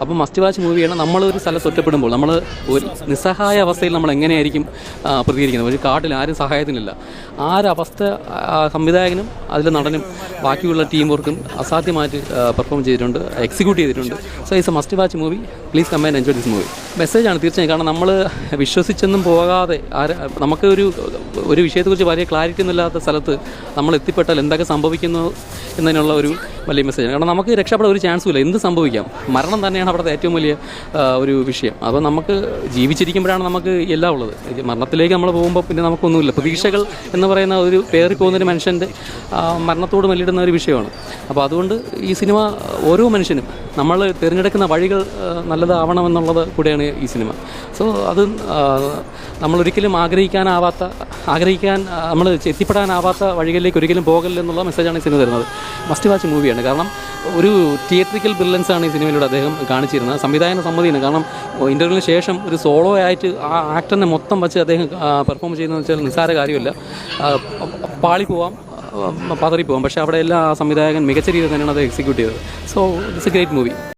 അപ്പോൾ must watch മൂവിയാണ്. നമ്മളൊരു സ്ഥലത്ത് ഒറ്റപ്പെടുമ്പോൾ നമ്മൾ ഒരു നിസ്സഹായ അവസ്ഥയിൽ നമ്മൾ എങ്ങനെയായിരിക്കും പ്രതികരിക്കുന്നത്. ഒരു കാട്ടിൽ ആരും സഹായത്തിനില്ല. ആ ഒരു അവസ്ഥ സംവിധായകനും അതിലെ നടനും ബാക്കിയുള്ള ടീം വർക്കും അസാധ്യമായിട്ട് പെർഫോം ചെയ്തിട്ടുണ്ട്, എക്സിക്യൂട്ട് ചെയ്തിട്ടുണ്ട്. So it's a must watch movie. Please come and enjoy this movie. മെസ്സേജാണ് തീർച്ചയായും. കാരണം നമ്മൾ വിശ്വസിച്ചൊന്നും പോകാതെ നമുക്ക് ഒരു വിഷയത്തെക്കുറിച്ച് വലിയ ക്ലാരിറ്റി ഒന്നുമില്ലാത്ത സ്ഥലത്ത് നമ്മൾ എത്തിപ്പെട്ടാൽ എന്തൊക്കെ സംഭവിക്കുന്നു എന്നതിനുള്ള ഒരു വലിയ മെസ്സേജാണ്. കാരണം നമുക്ക് രക്ഷപ്പെടാൻ ഒരു ചാൻസും ഇല്ല. എന്ത് സംഭവിക്കാം. മരണം തന്നെയാണ് അവിടുത്തെ ഏറ്റവും വലിയ ഒരു വിഷയം. അപ്പോൾ നമുക്ക് ജീവിച്ചിരിക്കുമ്പോഴാണ് നമുക്ക് എല്ലാം ഉള്ളത്. മരണത്തിലേക്ക് നമ്മൾ പോകുമ്പോൾ പിന്നെ നമുക്കൊന്നുമില്ല. പ്രതീക്ഷകൾ എന്ന് പറയുന്ന ഒരു പേറിപ്പോകുന്നൊരു മനുഷ്യൻ്റെ മരണത്തോട് മല്ലിടുന്ന ഒരു വിഷയമാണ്. അപ്പോൾ അതുകൊണ്ട് ഈ സിനിമ ഓരോ മനുഷ്യനും നമ്മൾ തിരഞ്ഞെടുക്കുന്ന വഴികൾ നല്ലതാവണമെന്നുള്ളത് കൂടെയാണ് ഈ സിനിമ. സോ അത് നമ്മളൊരിക്കലും ആഗ്രഹിക്കാൻ നമ്മൾ എത്തിപ്പെടാനാവാത്ത വഴികളിലേക്ക് ഒരിക്കലും പോകല്ല എന്നുള്ള മെസ്സേജാണ് ഈ സിനിമ തരുന്നത്. മസ്റ്റ് വാച്ച് മൂവിയാണ്. കാരണം ഒരു തിയേറ്ററിക്കൽ ബ്രില്യൻസാണ് ഈ സിനിമയിലൂടെ അദ്ദേഹം കാണിച്ചിരുന്നത്. സംവിധായകന സമ്മതിയാണ്. കാരണം ഇൻ്റർവ്യൂവിന് ശേഷം ഒരു സോളോ ആയിട്ട് ആ ആക്ടറിനെ മൊത്തം വെച്ച് അദ്ദേഹം പെർഫോം ചെയ്യുന്നതെന്ന് വെച്ചാൽ നിസ്സാര കാര്യമല്ല. പാളിപ്പോവാം, പതറിപ്പോവാം. പക്ഷേ അവിടെ എല്ലാം ആ സംവിധായകൻ മികച്ച രീതിയിൽ തന്നെയാണ് അത് എക്സിക്യൂട്ട് ചെയ്തത്. So it's A great movie.